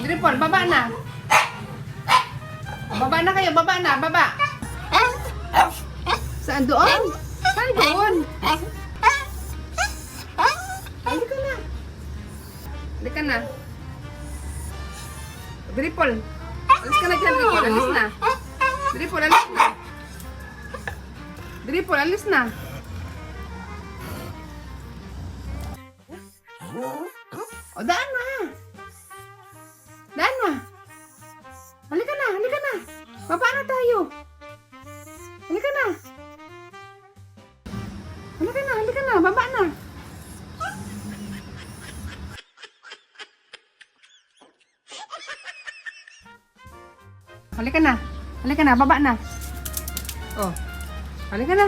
Dripol, baba na. Baba na kayo, baba na, baba. Saan doon? Saan doon? Halika na. Halika na. Dripol. Alis ka na dyan, Dripol. Alis na. Dripol, alis na. Dripol, alis na. O, daan na. Daan na. Halika na, halika na. Baba na tayo. Halika na. Halika na, baba na. Halika na, baba na. Oh, halika na.